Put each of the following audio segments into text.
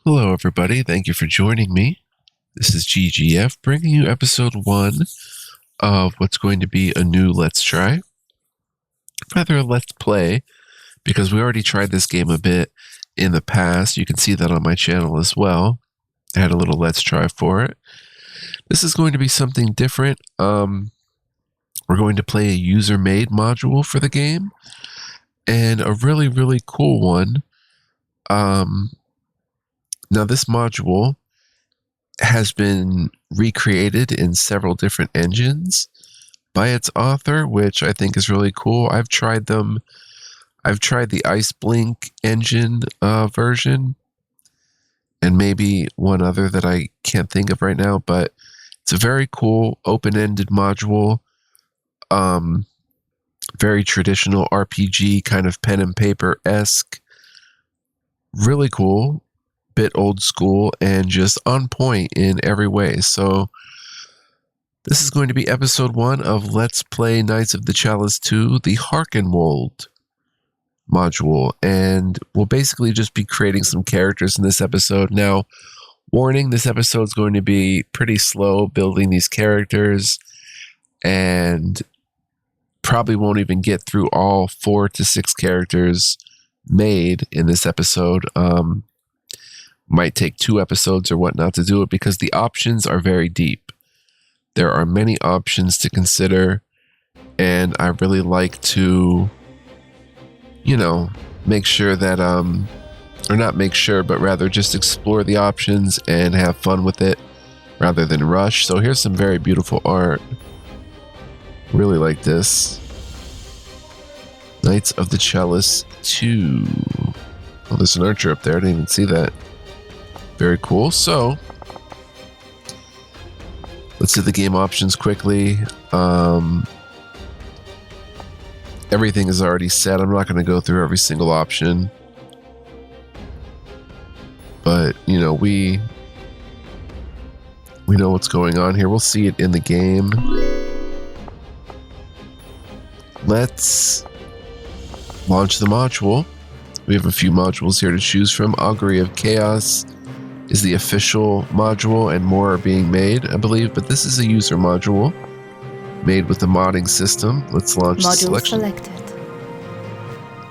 Hello, everybody. Thank you for joining me. This is GGF bringing you episode 1 of what's going to be a new Let's Try. Rather, a Let's Play, because we already tried this game a bit in the past. You can see that on my channel as well. I had a little Let's Try for it. This is going to be something different. We're going to play a user-made module for the game, and a really, really cool one. Now, this module has been recreated in several different engines by its author, which I think is really cool. I've tried them. I've tried the Ice Blink engine version, and maybe one other that I can't think of right now, but it's a very cool open-ended module. Very traditional RPG, kind of pen and paper-esque. Really cool. Bit old school and just on point in every way. So this is going to be episode 1 of Let's Play Knights of the Chalice 2, the Hearkenwold module, and we'll basically just be creating some characters in this episode. Now, warning, this episode is going to be pretty slow building these characters, and probably won't even get through all 4 to 6 characters made in this episode. Might take 2 episodes or whatnot to do it because the options are very deep. There are many options to consider, and I really like to, make sure that, or not make sure, but rather just explore the options and have fun with it rather than rush. So here's some very beautiful art. Really like this. Knights of the Chalice 2. Oh, there's an archer up there. I didn't even see that. Very cool. So let's do the game options quickly. Everything is already set. I'm not going to go through every single option, but we know what's going on here. We'll see it in the game. Let's launch the module. We have a few modules here to choose from. Augury of Chaos is the official module, and more are being made, I believe, but this is a user module made with the modding system. Let's launch the selection. Selected.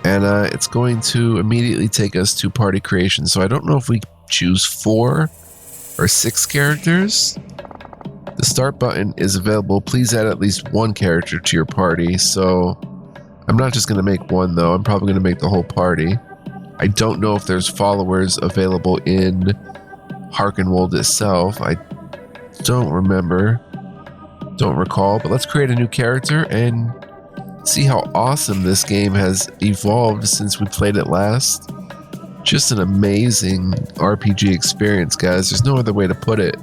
And it's going to immediately take us to party creation. So I don't know if we choose 4 or 6 characters. The start button is available. Please add at least 1 character to your party. So I'm not just going to make 1, though. I'm probably going to make the whole party. I don't know if there's followers available in Hearkenwold itself. I don't recall, but let's create a new character and see how awesome this game has evolved since we played it last. Just an amazing RPG experience, guys. There's no other way to put it.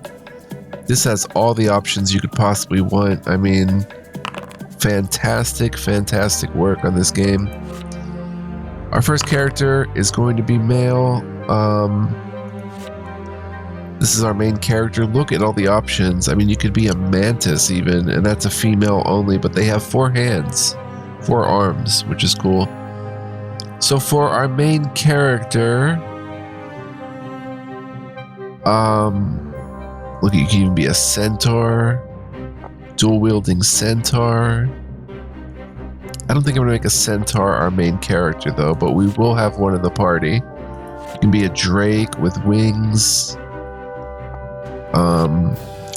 This has all the options you could possibly want. I mean, fantastic work on this game. Our first character is going to be male. This is our main character. Look at all the options. I mean, you could be a mantis even, and that's a female only, but they have 4 hands, 4 arms, which is cool. So for our main character, look, you can even be a centaur, dual-wielding centaur. I don't think I'm going to make a centaur our main character, though, but we will have one in the party. You can be a drake with wings.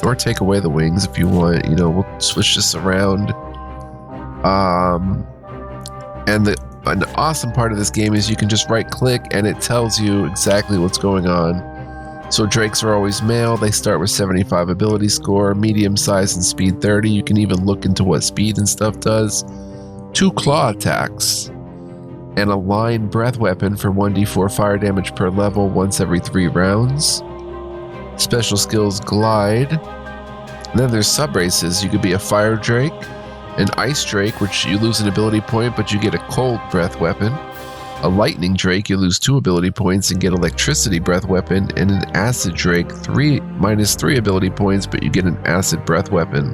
Or take away the wings if you want. We'll switch this around. And an awesome part of this game is you can just right-click and it tells you exactly what's going on. So drakes are always male. They start with 75 ability score, medium size and speed 30. You can even look into what speed and stuff does. 2 claw attacks and a line breath weapon for 1d4 fire damage per level once every 3 rounds. Special skills glide. And then there's sub-races. You could be a fire drake, an ice drake, which you lose an ability point, but you get a cold breath weapon. A lightning drake, you lose 2 ability points and get electricity breath weapon. And an acid drake, -3 ability points, but you get an acid breath weapon.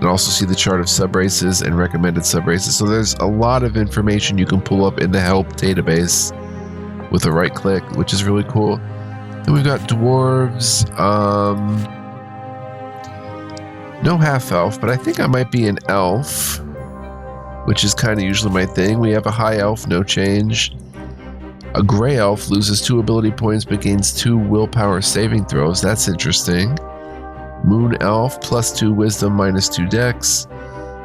And also see the chart of sub-races and recommended sub-races. So there's a lot of information you can pull up in the help database with a right click, which is really cool. Then we've got dwarves. No half elf, but I think I might be an elf, which is kind of usually my thing. We have a high elf, no change. A gray elf loses 2 ability points but gains 2 willpower saving throws. That's interesting. Moon elf, +2 wisdom, -2 dex.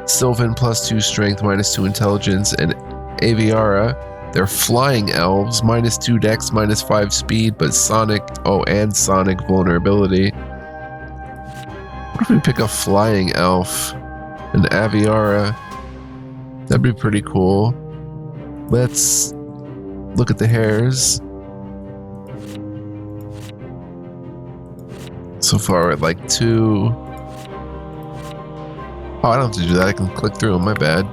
Sylvan, +2 strength, -2 intelligence. And Aviara, they're flying elves, -2 dex, -5 speed, but sonic vulnerability. What if we pick a flying elf? An Aviara. That'd be pretty cool. Let's look at the hairs. So far we're at like 2. Oh, I don't have to do that. I can click through them. My bad.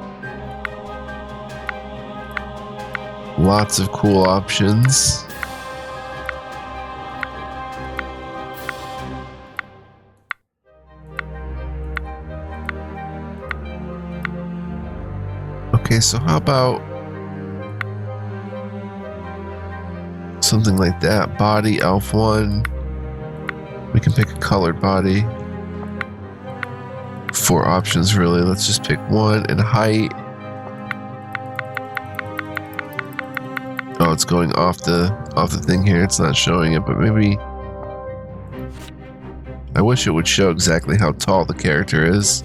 Lots of cool options. Okay, so how about something like that? Body, elf 1. We can pick a colored body. 4 options, really. Let's just pick 1. And height. Oh, it's going off the thing here. It's not showing it, but maybe I wish it would show exactly how tall the character is.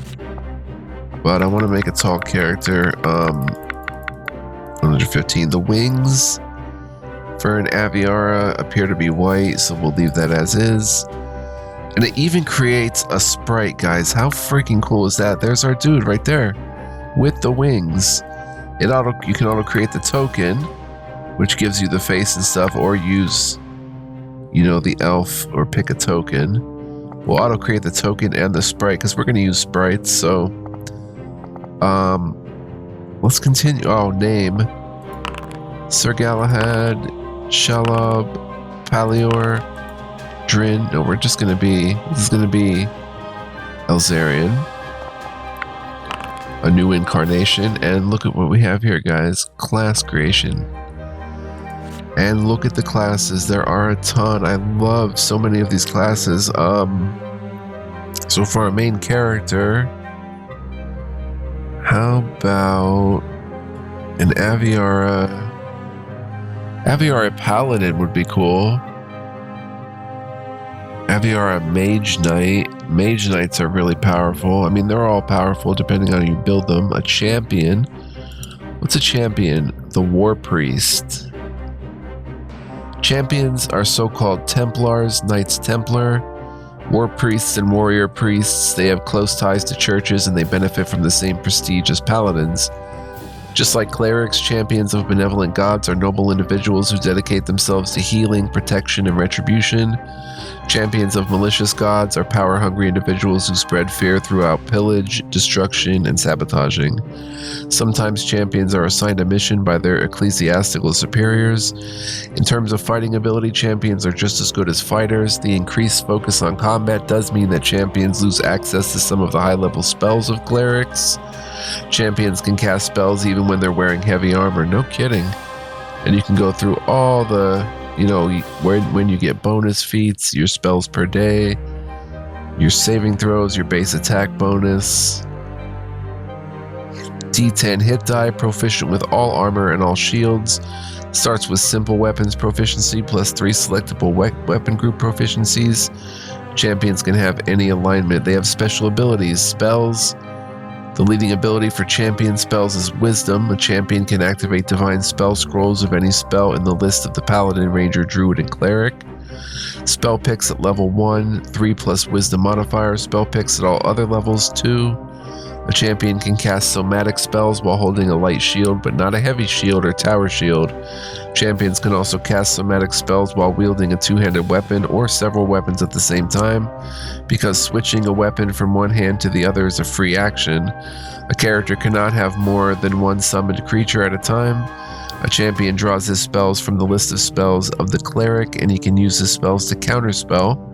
But I want to make a tall character. 115. The wings for an Aviara appear to be white, so we'll leave that as is. And it even creates a sprite, guys. How freaking cool is that? There's our dude right there with the wings. You can auto create the token, which gives you the face and stuff, or use, the elf, or pick a token. We'll auto create the token and the sprite because we're going to use sprites. So, let's continue. Oh, name: Sir Galahad, Shelob, Palior, Drin. No, this is going to be Elzarian. A new incarnation. And look at what we have here, guys. Class creation. And look at the classes. There are a ton. I love so many of these classes. So for our main character, how about an Aviara? Aviara Paladin would be cool. Aviara Mage Knight. Mage Knights are really powerful. I mean, they're all powerful depending on how you build them. A champion. What's a champion? The War Priest. Champions are so-called Templars, Knights Templar, War Priests and Warrior Priests. They have close ties to churches and they benefit from the same prestige as Paladins. Just like clerics, champions of benevolent gods are noble individuals who dedicate themselves to healing, protection, and retribution. Champions of malicious gods are power-hungry individuals who spread fear throughout pillage, destruction, and sabotaging. Sometimes champions are assigned a mission by their ecclesiastical superiors. In terms of fighting ability, champions are just as good as fighters. The increased focus on combat does mean that champions lose access to some of the high-level spells of clerics. Champions can cast spells even when they're wearing heavy armor. No kidding. And you can go through all the, when you get bonus feats, your spells per day, your saving throws, your base attack bonus. D10 hit die, proficient with all armor and all shields. Starts with simple weapons proficiency plus 3 selectable weapon group proficiencies. Champions can have any alignment. They have special abilities, spells. The leading ability for champion spells is Wisdom. A champion can activate divine spell scrolls of any spell in the list of the Paladin, Ranger, Druid, and Cleric. Spell picks at level 1, 3 plus Wisdom modifier. Spell picks at all other levels 2. A champion can cast somatic spells while holding a light shield, but not a heavy shield or tower shield. Champions can also cast somatic spells while wielding a two-handed weapon or several weapons at the same time. Because switching a weapon from one hand to the other is a free action, a character cannot have more than one summoned creature at a time. A champion draws his spells from the list of spells of the cleric, and he can use his spells to counterspell.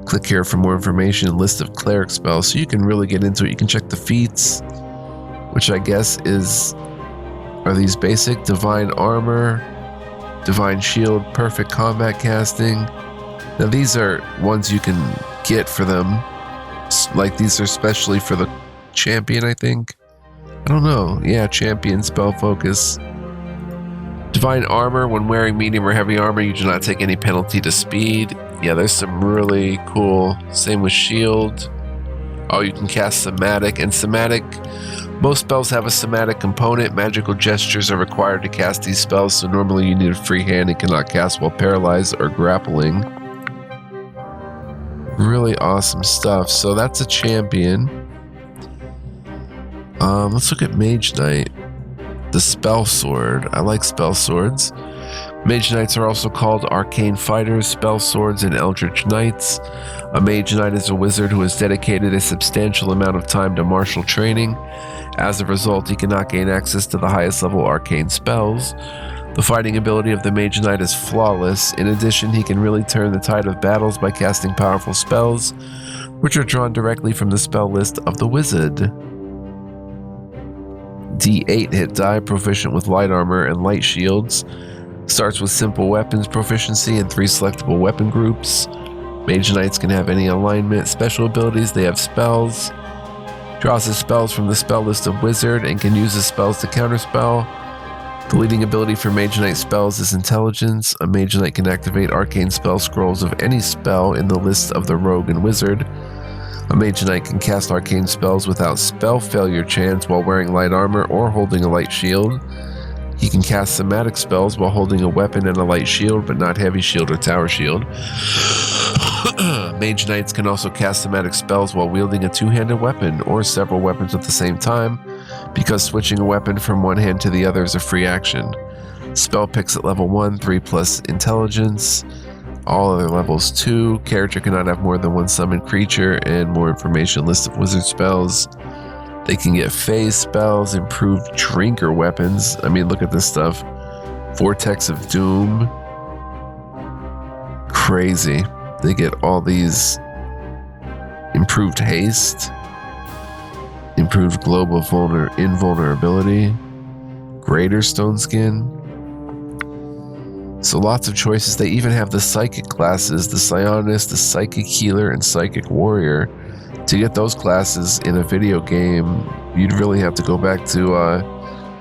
Click here for more information, list of cleric spells, so you can really get into it. You can check the feats, which I guess are these basic divine armor, Divine Shield, Perfect Combat Casting. Now these are ones you can get for them. Like these are specially for the champion, I think. I don't know. Yeah, champion spell focus. Divine Armor. When wearing medium or heavy armor, you do not take any penalty to speed. Yeah, there's some really cool. Same with Shield. Oh, you can cast Somatic. And Somatic, most spells have a somatic component. Magical gestures are required to cast these spells, so normally you need a free hand and cannot cast while paralyzed or grappling. Really awesome stuff. So that's a champion. Let's look at Mage Knight. The Spell Sword. I like spell swords. Mage Knights are also called Arcane Fighters, Spell Swords, and Eldritch Knights. A Mage Knight is a wizard who has dedicated a substantial amount of time to martial training. As a result, he cannot gain access to the highest level arcane spells. The fighting ability of the Mage Knight is flawless. In addition, he can really turn the tide of battles by casting powerful spells, which are drawn directly from the spell list of the wizard. D8 hit die, proficient with light armor and light shields. Starts with simple weapons proficiency and 3 selectable weapon groups. Mage Knights can have any alignment. Special abilities, they have spells. Draws his spells from the spell list of wizard and can use his spells to counterspell. The leading ability for Mage Knight spells is Intelligence. A Mage Knight can activate arcane spell scrolls of any spell in the list of the rogue and wizard. A Mage Knight can cast arcane spells without spell failure chance while wearing light armor or holding a light shield. He can cast somatic spells while holding a weapon and a light shield, but not heavy shield or tower shield. Mage Knights can also cast somatic spells while wielding a two-handed weapon or several weapons at the same time, because switching a weapon from one hand to the other is a free action. Spell picks at level 1, 3+ intelligence. All other levels 2. Character cannot have more than one summoned creature, and more information, list of wizard spells. They can get phase spells, improved drinker weapons. I mean, look at this stuff. Vortex of Doom. Crazy. They get all these improved haste, improved global invulnerability, greater stone skin. So lots of choices. They even have the psychic classes, the psionist, the psychic healer, and psychic warrior. To get those classes in a video game, you'd really have to go back to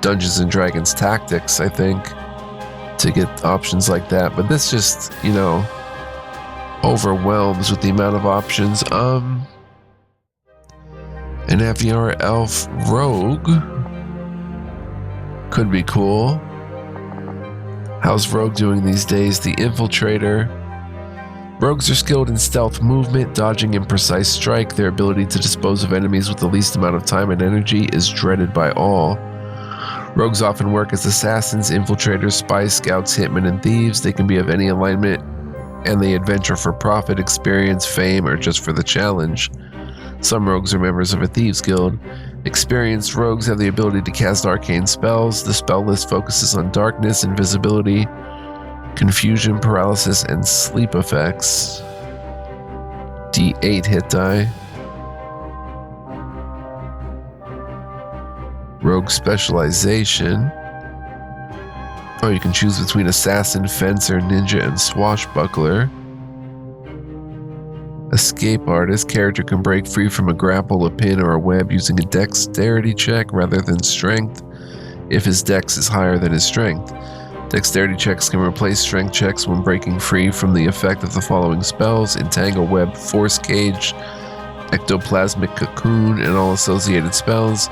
Dungeons and Dragons Tactics, I think, to get options like that. But this just, you know, overwhelms with the amount of options. An Aviara Elf Rogue could be cool. How's Rogue doing these days? The Infiltrator. Rogues are skilled in stealth movement, dodging, and precise strike. Their ability to dispose of enemies with the least amount of time and energy is dreaded by all. Rogues often work as assassins, infiltrators, spies, scouts, hitmen, and thieves. They can be of any alignment, and they adventure for profit, experience, fame, or just for the challenge. Some rogues are members of a thieves guild. Experienced rogues have the ability to cast arcane spells. The spell list focuses on darkness, invisibility, confusion, paralysis, and sleep effects. D8 hit die. Rogue specialization. Oh, you can choose between assassin, fencer, ninja, and swashbuckler. Escape artist. Character can break free from a grapple, a pin, or a web using a dexterity check rather than strength if his dex is higher than his strength. Dexterity checks can replace strength checks when breaking free from the effect of the following spells: Entangle Web, Force Cage, Ectoplasmic Cocoon, and all associated spells.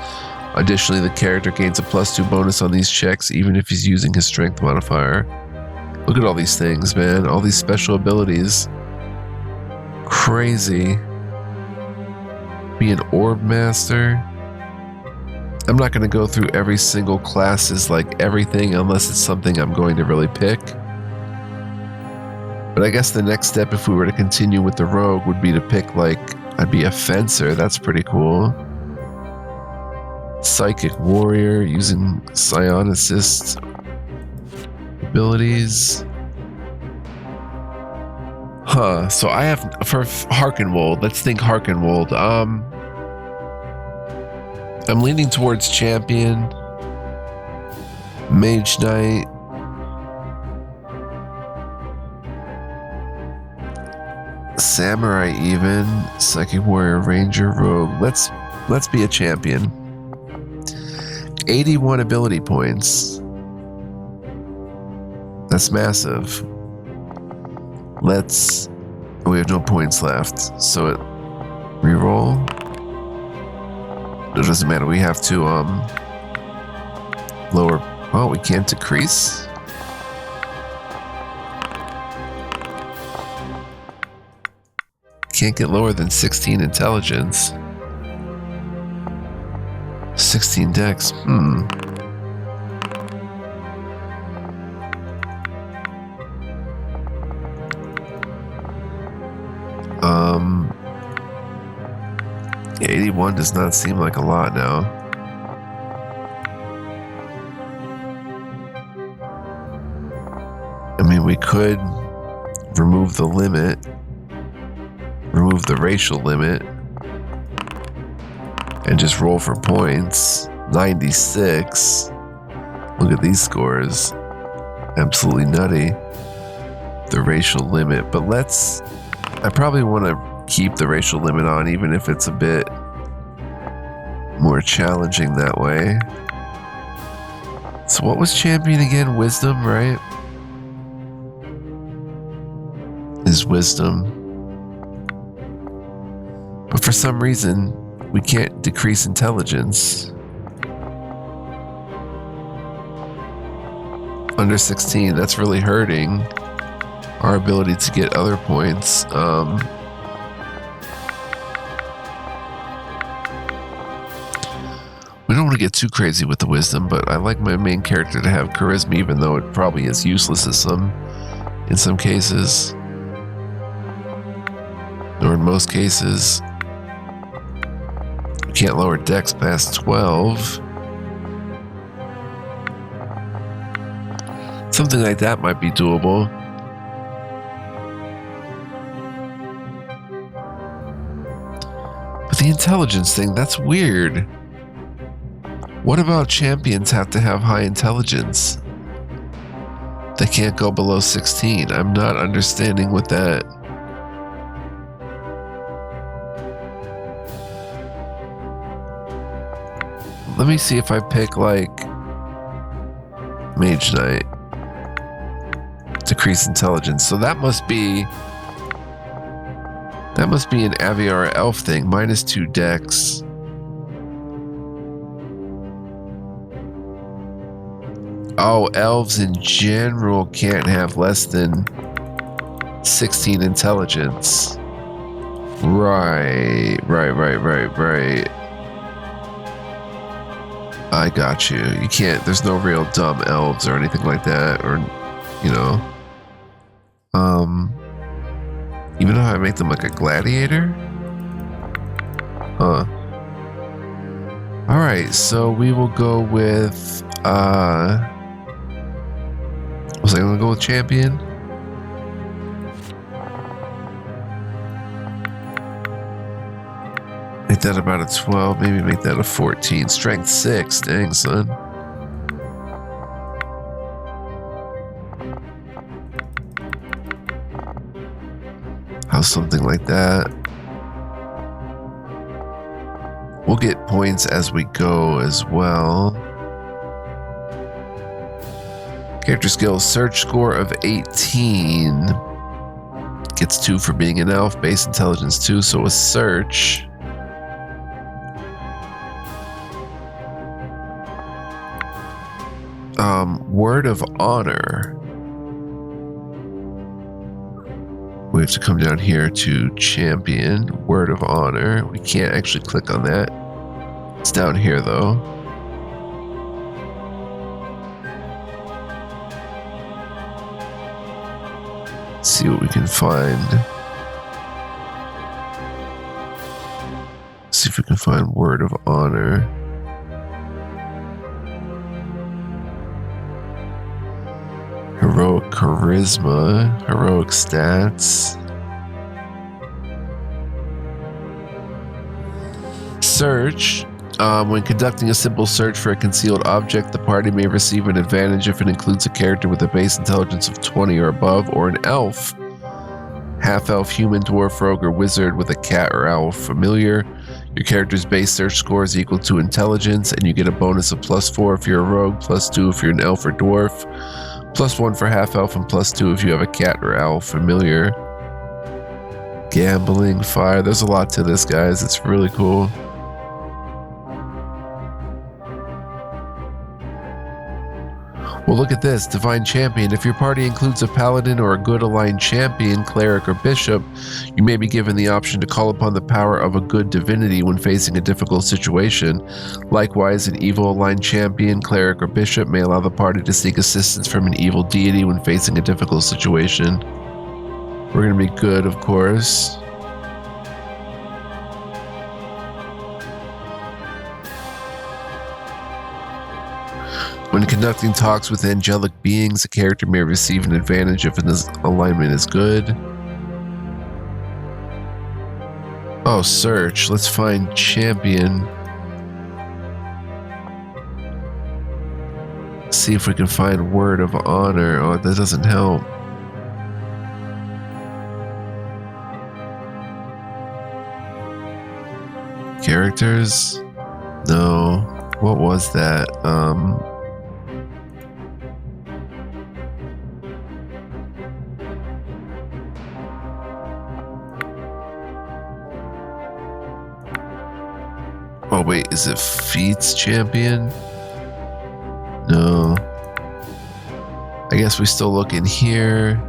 Additionally, the character gains a +2 bonus on these checks even if he's using his strength modifier. Look at all these things, man. All these special abilities. Crazy. Be an Orb Master. I'm not going to go through every single class's like everything unless it's something I'm going to really pick. But I guess the next step, if we were to continue with the rogue, would be to pick like, I'd be a fencer. That's pretty cool. Psychic warrior using psionicist abilities. Huh, so I have, for Hearkenwold, let's think Hearkenwold. I'm leaning towards champion, mage knight, Samurai even. Psychic warrior, ranger, rogue. Let's be a champion. 81 ability points. That's massive. We have no points left, so it reroll. It doesn't matter. We have to lower. Oh, we can't decrease. Can't get lower than 16 intelligence. 16 dex. 81 does not seem like a lot now. I mean, we could remove the limit, remove the racial limit, and just roll for points. 96. Look at these scores. Absolutely nutty. The racial limit. But I probably want to keep the racial limit on, even if it's a bit more challenging that way. So what was champion again? Wisdom, right? Is wisdom. But for some reason, we can't decrease intelligence. Under 16, that's really hurting our ability to get other points. We don't want to get too crazy with the wisdom, but I like my main character to have charisma, even though it probably is useless in some cases. Or in most cases. We can't lower dex past 12. Something like that might be doable. But the intelligence thing, that's weird. What about champions have to have high intelligence? They can't go below 16. I'm not understanding what that... Let me see if I pick, like, Mage Knight. Decrease intelligence. So that must be an Aviara elf thing. -2 dex. Oh, elves in general can't have less than 16 intelligence. Right. I got you. You can't, there's no real dumb elves or anything like that, or, you know. Even though I make them like a gladiator? Huh. Alright, so we will go with, was I gonna go with champion? Make that about a 12, maybe make that a 14. Strength 6, dang son. How's something like that? We'll get points as we go as well. Character skills, search score of 18. Gets 2 for being an elf, base intelligence 2, so a search. Word of honor. We have to come down here to champion, word of honor. We can't actually click on that. It's down here though. Let's see what we can find. See if we can find word of honor. Heroic charisma, heroic stats. Search. When conducting a simple search for a concealed object, the party may receive an advantage if it includes a character with a base intelligence of 20 or above, or an elf half-elf, human, dwarf, rogue, or wizard with a cat or owl familiar. Your character's base search score is equal to intelligence, and you get a bonus of +4 if you're a rogue, +2 if you're an elf or dwarf, +1 for half-elf, and +2 if you have a cat or owl familiar. Gambling, fire, there's a lot to this, guys. It's really cool. Well, look at this, Divine Champion. If your party includes a paladin or a good aligned champion, cleric, or bishop, you may be given the option to call upon the power of a good divinity when facing a difficult situation. Likewise, an evil aligned champion, cleric, or bishop may allow the party to seek assistance from an evil deity when facing a difficult situation. We're going to be good, of course. When conducting talks with angelic beings, a character may receive an advantage if his alignment is good. Oh, search. Let's find champion. See if we can find word of honor. Oh, that doesn't help. Characters? No. What was that? Oh wait, is it feats champion? No. I guess we still look in here.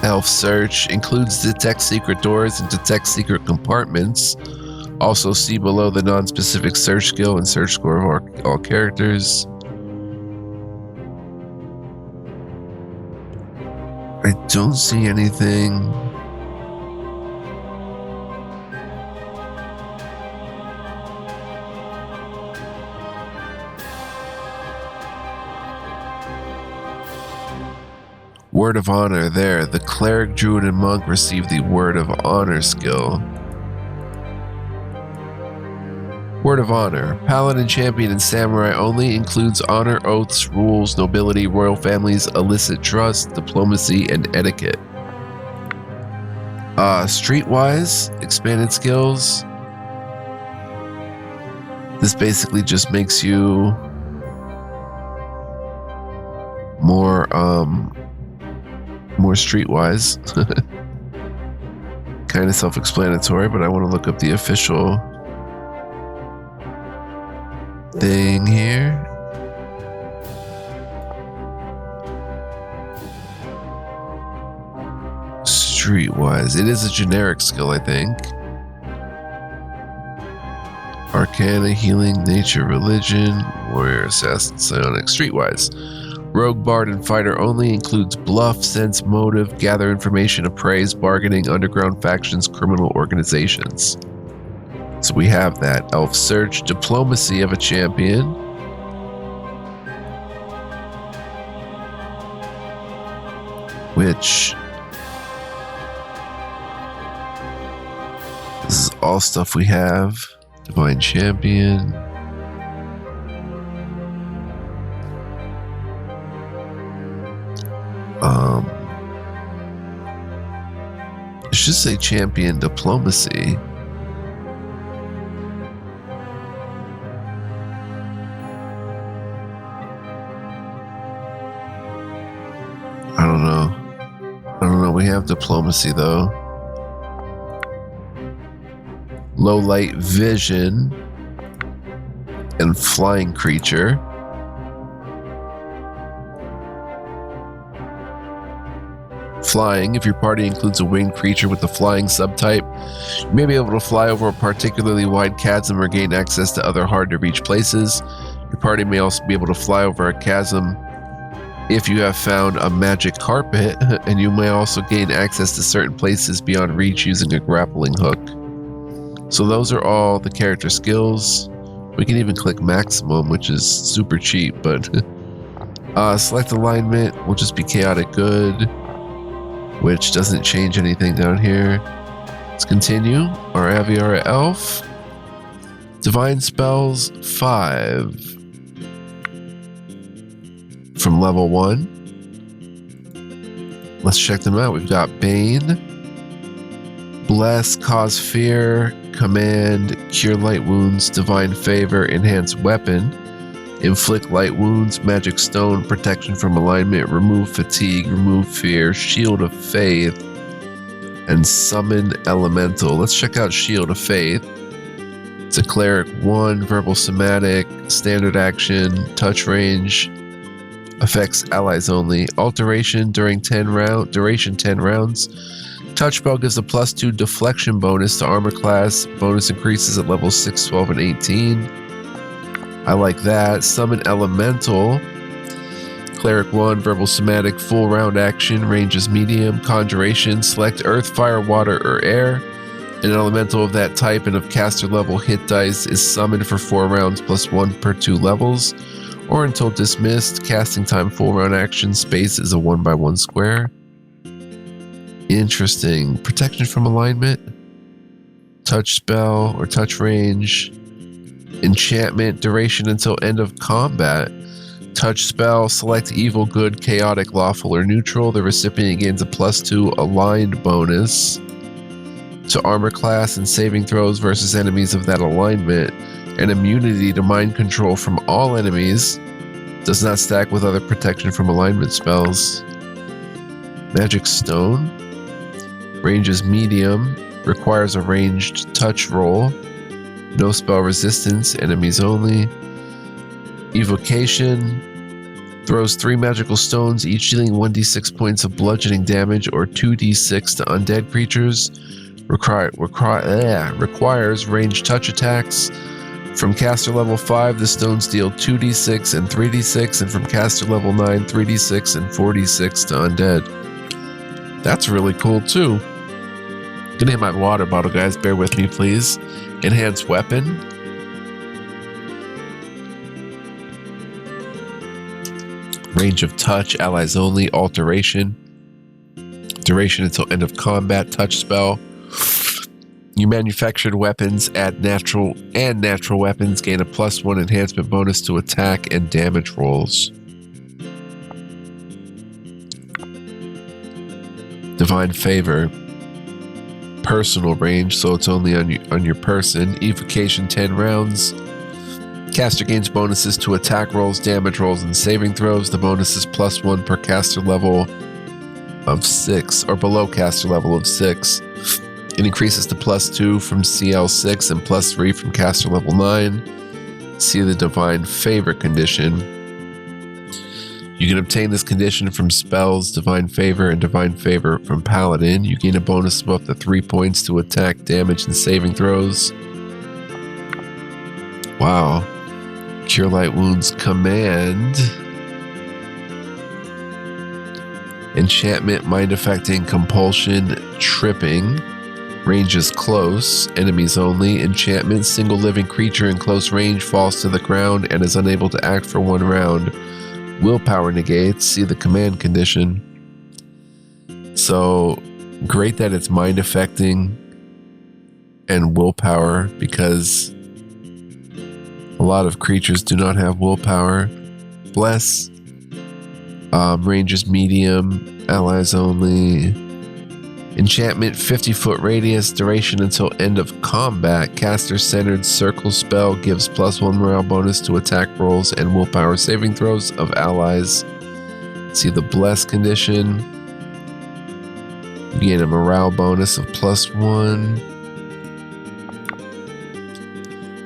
Elf search includes detect secret doors and detect secret compartments. Also see below the non-specific search skill and search score of all characters. I don't see anything. Word of honor there. The cleric, druid, and monk receive the word of honor skill. Word of honor. Paladin, champion, and samurai only includes honor, oaths, rules, nobility, royal families, illicit trust, diplomacy, and etiquette. Streetwise, expanded skills. This basically just makes you more streetwise. Kind of self-explanatory, but I want to look up the official thing here. Streetwise. It is a generic skill, I think. Arcana, healing, nature, religion, warrior, assassin, psionic. Streetwise. Rogue, bard, and fighter only includes bluff, sense, motive, gather information, appraise, bargaining, underground factions, criminal organizations. So we have that. Elf search, diplomacy of a champion. Which... this is all stuff we have. Divine champion. It should say champion diplomacy. I don't know. We have diplomacy though. Low light vision and flying creature. Flying, if your party includes a winged creature with the flying subtype, you may be able to fly over a particularly wide chasm or gain access to other hard-to-reach places. Your party may also be able to fly over a chasm if you have found a magic carpet, and you may also gain access to certain places beyond reach using a grappling hook. So those are all the character skills. We can even click maximum, which is super cheap, but select alignment will just be chaotic good, which doesn't change anything down here. Let's continue. Our Aviara Elf. Divine Spells, 5. from level 1. Let's check them out. We've got Bane, Bless, Cause Fear, Command, Cure Light Wounds, Divine Favor, Enhance Weapon, Inflict Light Wounds, Magic Stone, Protection from Alignment, Remove Fatigue, Remove Fear, Shield of Faith, and Summon Elemental. Let's check out Shield of Faith. It's a Cleric 1, Verbal Somatic, Standard Action, Touch Range, affects allies only. Alteration during 10 rounds. Touch spell gives a +2 deflection bonus to armor class. Bonus increases at levels 6, 12, and 18. I like that. Summon Elemental. Cleric 1, Verbal Somatic, full round action, range is medium. Conjuration, select Earth, Fire, Water, or Air. An elemental of that type and of caster level hit dice is summoned for 4 rounds +1 per 2 levels. Or until dismissed. Casting time, full round action. Space is a 1x1 square. Interesting. Protection from alignment. Touch spell or touch range. Enchantment, duration until end of combat. Touch spell, select evil, good, chaotic, lawful, or neutral. The recipient gains a +2 aligned bonus to armor class and saving throws versus enemies of that alignment. And immunity to mind control from all enemies. Does not stack with other protection from alignment spells. Magic Stone. Range is medium. Requires a ranged touch roll. No spell resistance. Enemies only. Evocation. Throws 3 magical stones, each dealing 1d6 points of bludgeoning damage or 2d6 to undead creatures. Requires ranged touch attacks. From caster level 5, the stones deal 2d6 and 3d6, and from caster level 9, 3d6 and 4d6 to undead. That's really cool too. Gonna hit my water bottle, guys. Bear with me, please. Enhance Weapon. Range of touch, allies only. Alteration. Duration until end of combat. Touch spell. You manufactured weapons, add natural weapons, gain a +1 enhancement bonus to attack and damage rolls. Divine Favor. Personal range, so it's only on your person. Evocation 10 rounds. Caster gains bonuses to attack rolls, damage rolls, and saving throws. The bonus is +1 per caster level of 6, or below caster level of 6. It increases to +2 from CL6 and +3 from caster level 9. See the Divine Favor condition. You can obtain this condition from spells, Divine Favor, and Divine Favor from Paladin. You gain a bonus of up to 3 points to attack, damage, and saving throws. Wow. Cure Light Wounds Command. Enchantment, Mind Affecting, Compulsion, Tripping. Range is close, enemies only. Enchantment, single living creature in close range falls to the ground and is unable to act for 1 round. Willpower negates, see the command condition. So, great that it's mind affecting and willpower, because a lot of creatures do not have willpower. Bless. Range is medium, allies only. Enchantment, 50-foot radius, duration until end of combat. Caster-centered circle spell gives +1 morale bonus to attack rolls and willpower saving throws of allies. See the Bless condition. You gain a morale bonus of +1.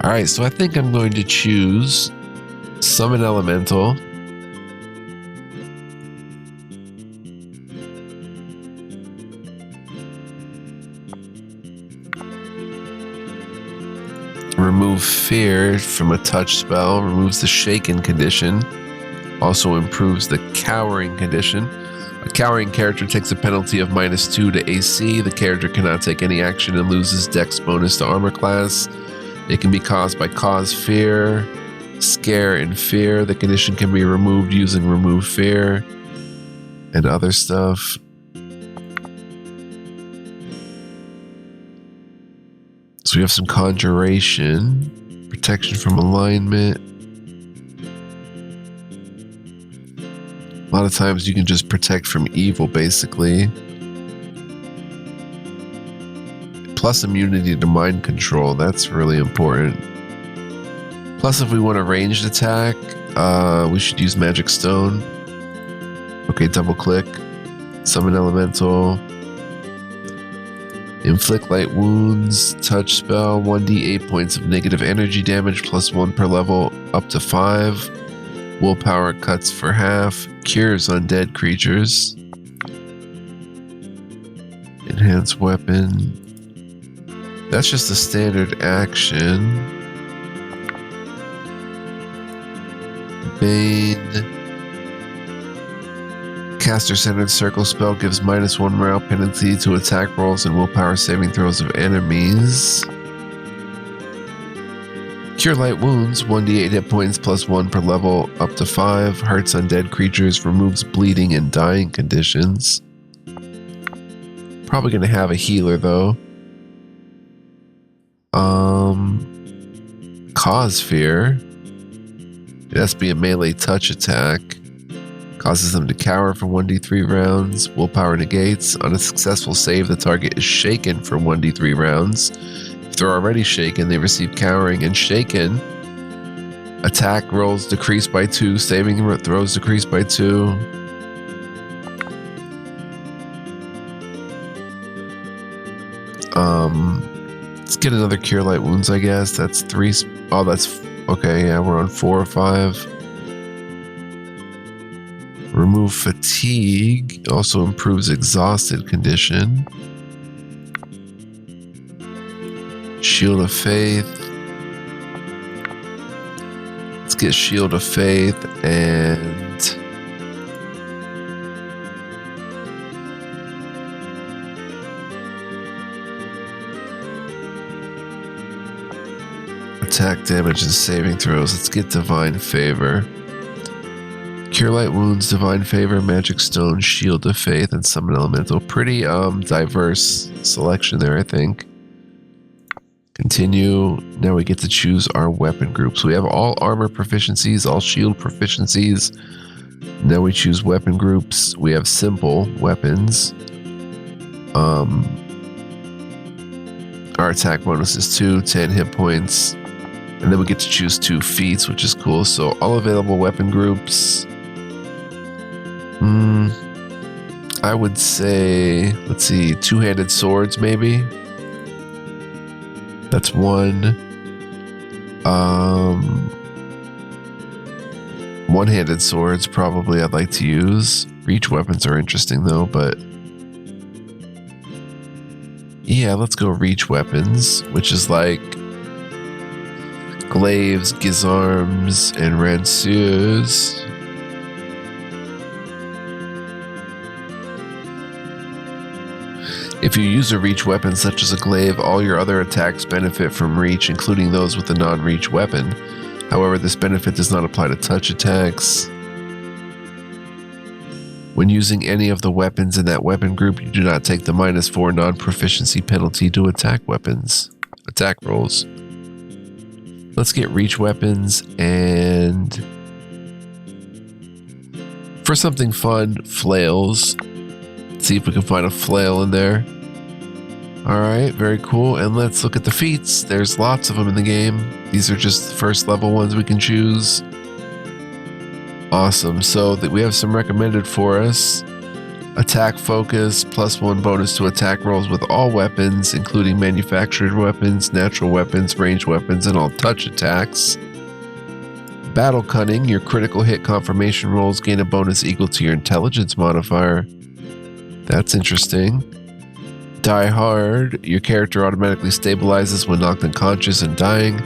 Alright, so I think I'm going to choose Summon Elemental. Remove Fear from a touch spell, removes the Shaken condition, also improves the Cowering condition. A cowering character takes a penalty of -2 to AC. The character cannot take any action and loses Dex bonus to armor class. It can be caused by Cause Fear, Scare, and Fear. The condition can be removed using Remove Fear and other stuff. So we have some Conjuration, Protection from Alignment. A lot of times you can just protect from evil, basically. Plus immunity to mind control. That's really important. Plus, if we want a ranged attack, we should use Magic Stone. Okay, double click. Summon Elemental. Inflict light wounds. Touch spell. 1d8 points of negative energy damage plus 1 per level up to 5. Willpower cuts for half. Cures undead creatures. Enhanced weapon. That's just a standard action. Bane. Caster-centered circle spell gives -1 morale penalty to attack rolls and willpower saving throws of enemies. Cure light wounds, 1d8 hit points plus 1 per level up to 5. Hurts undead creatures, removes bleeding and dying conditions. Probably going to have a healer though. Cause fear. It has to be a melee touch attack. Causes them to cower for 1d3 rounds. Willpower negates. On a successful save, the target is shaken for 1d3 rounds. If they're already shaken, they receive cowering and shaken. Attack rolls decrease by 2. Saving throws decrease by 2. Let's get another Cure Light Wounds, I guess. That's 3. Oh, that's... Okay, yeah, we're on 4 or 5. Remove Fatigue. Also improves Exhausted condition. Shield of Faith. Let's get Shield of Faith and... attack damage and saving throws. Let's get Divine Favor. Cure Light Wounds, Divine Favor, Magic Stone, Shield of Faith, and Summon Elemental. Pretty diverse selection there, I think. Continue. Now we get to choose our weapon groups. We have all armor proficiencies, all shield proficiencies. Now we choose weapon groups. We have simple weapons. Our attack bonus is 2, 10 hit points. And then we get to choose 2 feats, which is cool. So all available weapon groups. I would say, let's see, 2-handed swords maybe. That's 1. One-handed swords probably I'd like to use. Reach weapons are interesting though, but yeah, let's go reach weapons, which is like glaives, gizarms, and ranseurs. If you use a reach weapon such as a glaive, all your other attacks benefit from reach, including those with a non-reach weapon. However, this benefit does not apply to touch attacks. When using any of the weapons in that weapon group, you do not take the -4 non-proficiency penalty to attack rolls. Let's get reach weapons, and for something fun, flails. Let's see if we can find a flail in there. Alright, very cool. And let's look at the feats. There's lots of them in the game. These are just the first level ones we can choose. Awesome. So we have some recommended for us. Attack focus, +1 bonus to attack rolls with all weapons, including manufactured weapons, natural weapons, ranged weapons, and all touch attacks. Battle cunning, your critical hit confirmation rolls gain a bonus equal to your intelligence modifier. That's interesting. Die hard, your character automatically stabilizes when knocked unconscious and dying.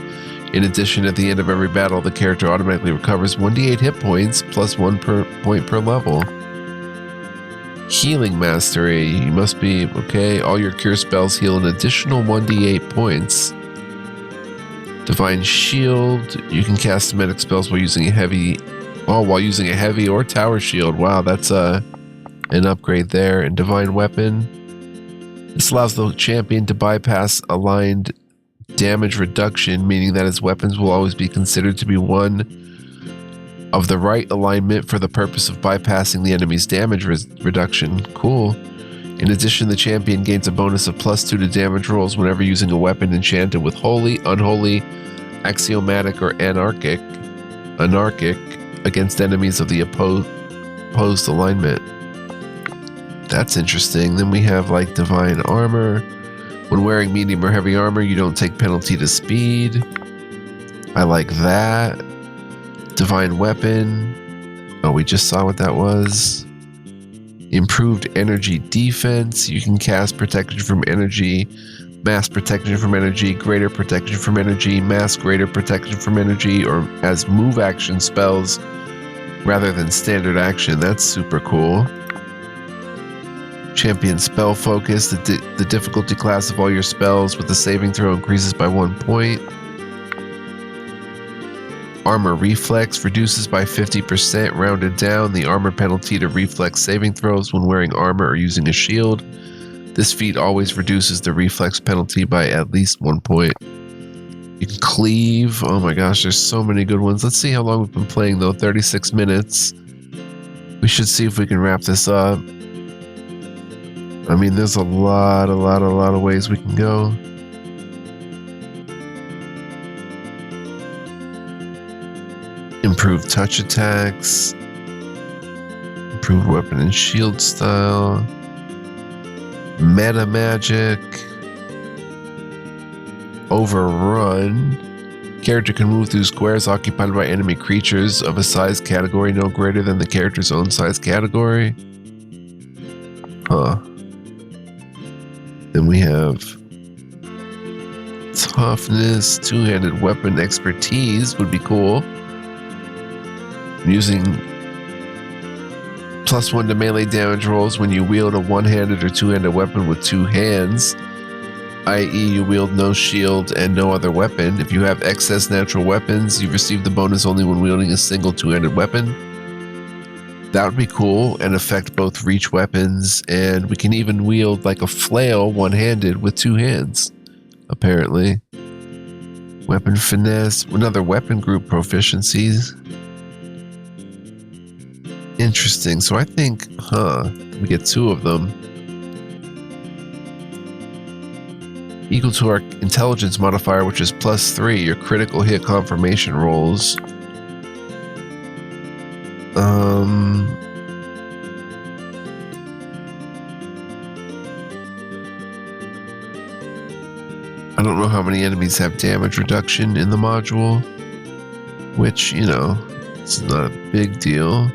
In addition, at the end of every battle, the character automatically recovers 1d8 hit points +1 point per level. Healing Mastery. You must be, okay, all your cure spells heal an additional 1d8 points. Divine Shield. You can cast medic spells while using a heavy or tower shield. Wow, that's an upgrade there. And Divine Weapon. This allows the champion to bypass aligned damage reduction, meaning that his weapons will always be considered to be 1 of the right alignment for the purpose of bypassing the enemy's damage reduction. Cool. In addition, the champion gains a bonus of +2 to damage rolls whenever using a weapon enchanted with holy, unholy, axiomatic, or anarchic against enemies of the opposed alignment. That's interesting. Then we have like divine armor. When wearing medium or heavy armor, you don't take penalty to speed. I like that. Divine weapon. Oh, we just saw what that was. Improved energy defense. You can cast protection from energy, mass protection from energy, greater protection from energy, mass greater protection from energy, or as move action spells rather than standard action. That's super cool. Champion spell focus. The difficulty class of all your spells with the saving throw increases by 1 point. Armor reflex reduces by 50%, rounded down the armor penalty to reflex saving throws when wearing armor or using a shield. This feat always reduces the reflex penalty by at least 1 point. You can cleave. Oh my gosh, there's so many good ones. Let's see how long we've been playing though. 36 minutes. We should see if we can wrap this up. I mean, there's a lot of ways we can go. Improved touch attacks. Improved weapon and shield style. Meta magic. Overrun. Character can move through squares occupied by enemy creatures of a size category no greater than the character's own size category. Huh. Then we have toughness, two-handed weapon expertise would be cool. Using +1 to melee damage rolls when you wield a one-handed or two-handed weapon with two hands, i.e. you wield no shield and no other weapon. If you have excess natural weapons, you receive the bonus only when wielding a single two-handed weapon. That would be cool and affect both reach weapons, and we can even wield like a flail one-handed with two hands, apparently. Weapon finesse, another weapon group proficiencies. Interesting. So I think, we get 2 of them. Equal to our intelligence modifier, which is +3, your critical hit confirmation rolls. I don't know how many enemies have damage reduction in the module, which, you know, it's not a big deal.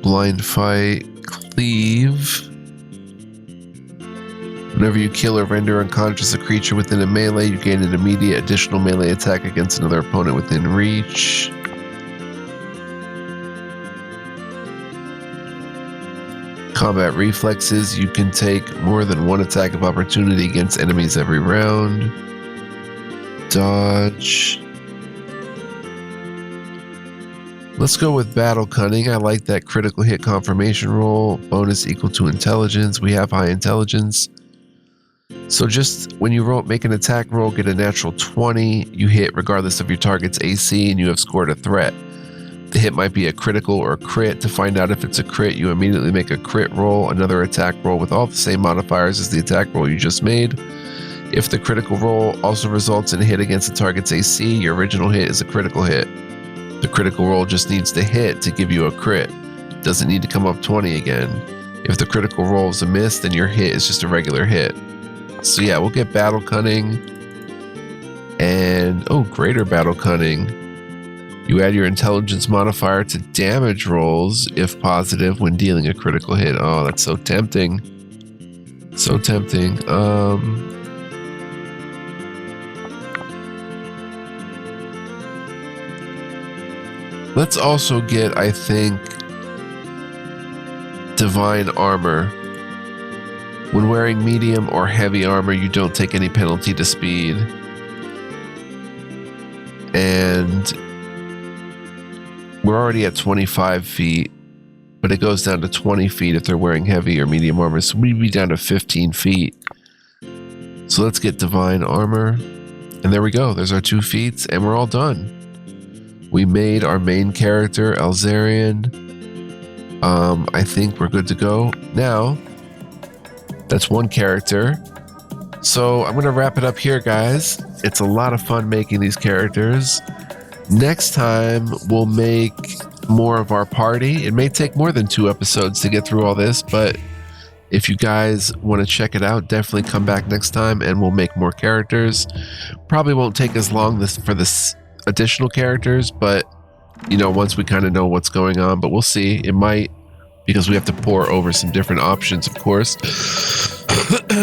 Blind fight, cleave. Whenever you kill or render unconscious a creature within a melee, you gain an immediate additional melee attack against another opponent within reach. Combat reflexes, you can take more than 1 attack of opportunity against enemies every round. Dodge. Let's go with battle cunning. I like that critical hit confirmation roll. Bonus equal to intelligence. We have high intelligence. So just when you make an attack roll, get a natural 20. You hit regardless of your target's AC and you have scored a threat. The hit might be a critical or a crit. To find out if it's a crit, you immediately make a crit roll, another attack roll with all the same modifiers as the attack roll you just made. If the critical roll also results in a hit against the target's AC, your original hit is a critical hit. The critical roll just needs to hit to give you a crit. Doesn't need to come up 20 again. If the critical roll is a miss, then your hit is just a regular hit. So yeah, we'll get battle cunning. And, greater battle cunning. You add your intelligence modifier to damage rolls if positive when dealing a critical hit. Oh, that's so tempting. So tempting. Let's also get, I think, divine armor. When wearing medium or heavy armor, you don't take any penalty to speed. And we're already at 25 feet, but it goes down to 20 feet if they're wearing heavy or medium armor. So we'd be down to 15 feet. So let's get divine armor. And there we go. There's our 2 feats, and we're all done. We made our main character, Elzarian. I think we're good to go. Now, that's one character. So I'm going to wrap it up here, guys. It's a lot of fun making these characters. Next time, we'll make more of our party. It may take more than 2 episodes to get through all this, but if you guys want to check it out, definitely come back next time and we'll make more characters. Probably won't take as long for this additional characters, but you know, once we kind of know what's going on, but we'll see. It might, because we have to pour over some different options, of course.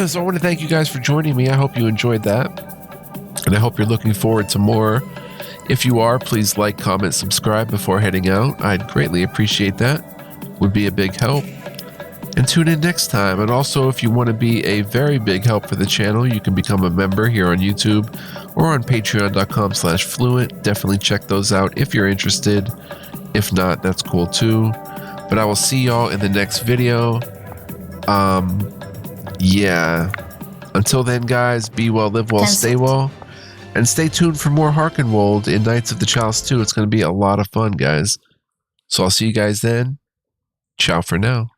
So I want to thank you guys for joining me. I hope you enjoyed that, and I hope you're looking forward to more. If you are, please like, comment, subscribe before heading out. I'd greatly appreciate that. Would be a big help. And tune in next time. And also, if you want to be a very big help for the channel, you can become a member here on YouTube or on patreon.com/fluent. Definitely check those out if you're interested. If not, that's cool too. But I will see y'all in the next video. Yeah. Until then, guys, be well, live well, stay well. And stay tuned for more Hearkenwold in Knights of the Chalice 2. It's going to be a lot of fun, guys. So I'll see you guys then. Ciao for now.